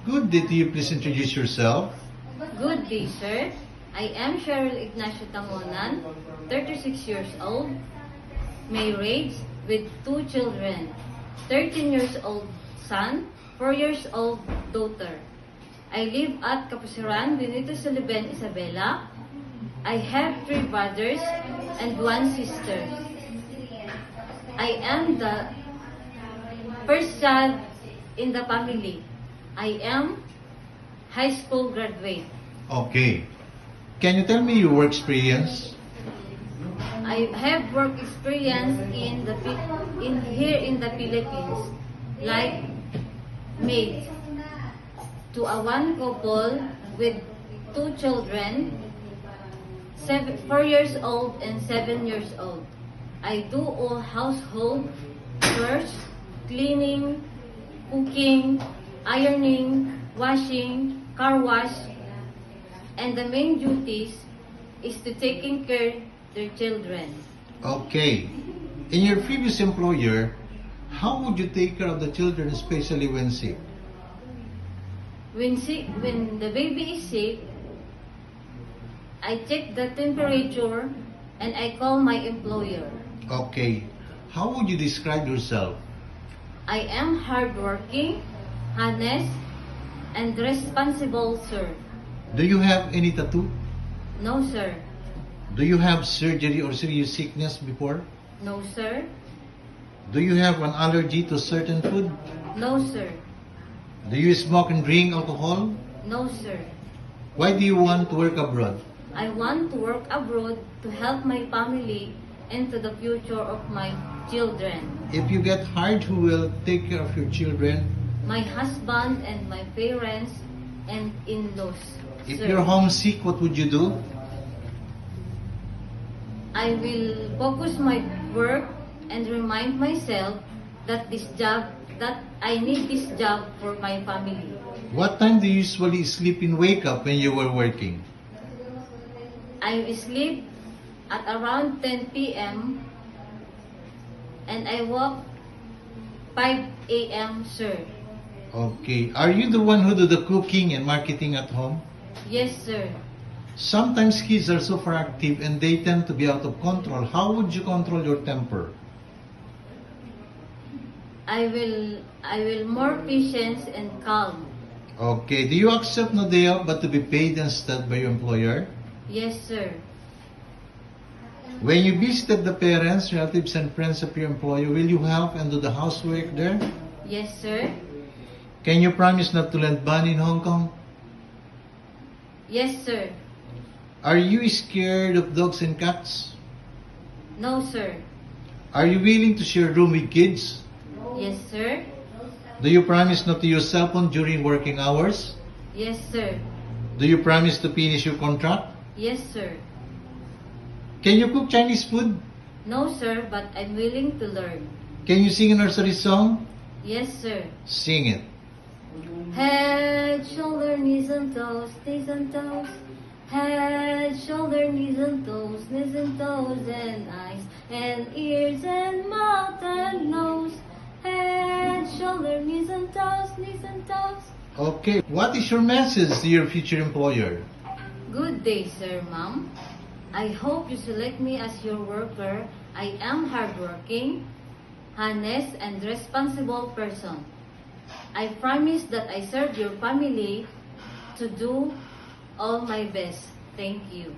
Good day to you. Please introduce yourself. Good day, sir. I am Cheryl Ignacio Tangonan, 36 years old, married with 2 children, 13 years old son, 4 years old daughter. I live at Kapusiran, Benito Saliben, Isabela. I have 3 brothers and 1 sister. I am the first child in the family. I am high school graduate. Okay. Can you tell me your work experience? I have work experience here in the Philippines, like maid to a one couple with 2 children, 4 years old and 7 years old. I do all household chores, cleaning, cooking, ironing, washing, car wash, and the main duties is to taking care their children. Okay. In your previous employer, how would you take care of the children, especially when sick? When the baby is sick, I check the temperature and I call my employer. Okay. How would you describe yourself? I am hardworking, honest, and responsible, sir. Do you have any tattoo? No, sir. Do you have surgery or serious sickness before? No, sir. Do you have an allergy to certain food? No, sir. Do you smoke and drink alcohol? No, sir. Why do you want to work abroad? I want to work abroad to help my family and to the future of my children. If you get hired, who will take care of your children? My husband and my parents and in-laws. If sir. you're homesick, what would you do? I will focus my work and remind myself that I need this job for my family. What time do you usually sleep and wake up when you were working? I sleep at around 10 p.m. and I work 5 a.m., sir. Okay. Are you the one who do the cooking and marketing at home? Yes, sir. Sometimes kids are super active and they tend to be out of control. How would you control your temper? I will more patience and calm. Okay. Do you accept no day off but to be paid instead by your employer? Yes, sir. When you visited the parents, relatives, and friends of your employer, will you help and do the housework there? Yes, sir. Can you promise not to lend money in Hong Kong? Yes, sir. Are you scared of dogs and cats? No, sir. Are you willing to share room with kids? Yes, sir. Do you promise not to use cell phone during working hours? Yes, sir. Do you promise to finish your contract? Yes, sir. Can you cook Chinese food? No, sir, but I'm willing to learn. Can you sing a nursery song? Yes, sir. Sing it. Head, shoulder, knees and toes, knees and toes. Head, shoulder, knees and toes, and eyes and ears and mouth and nose. Head, shoulder, knees and toes, knees and toes. Okay. What is your message to your future employer? Good day, sir, ma'am. I hope you select me as your worker. I am hardworking, honest, and responsible person. I promise that I serve your family to do all my best. Thank you.